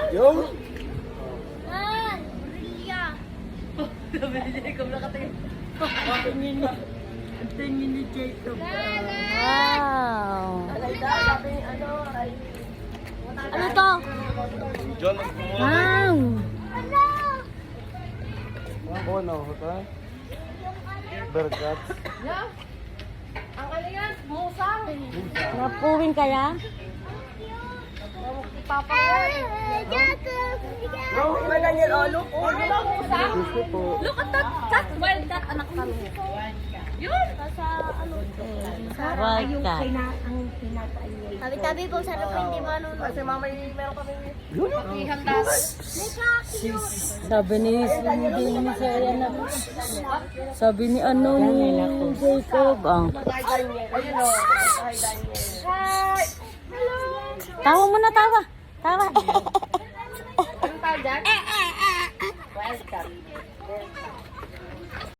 Yung? Man! Maria! Sabi ni Jacob nakatingin. Tingin ni Jacob. Wow. Sabi ni ano, ay... Ano to? John, Wow. oh no, ito. Berkat. Yeah. Ang ano yan? Musang. Napuwing kaya? Papa yan. Jacob! Wala niya, oh, look. Oh, look ang musang. Gusto po. Look at that. That's wild cat, anak kami. Yun. Wild cat. Tabi-tabi po sa lupin, di ba nun? Kasi mama, meron kami. Yun? Ihandas. Sabi ni sabi ni ano ni Jacob ang Hi, Daniel. Ayun o. Hi, Daniel. Hi. tawa mo na tawa. Tawa. Anong tawag dyan? Welcome.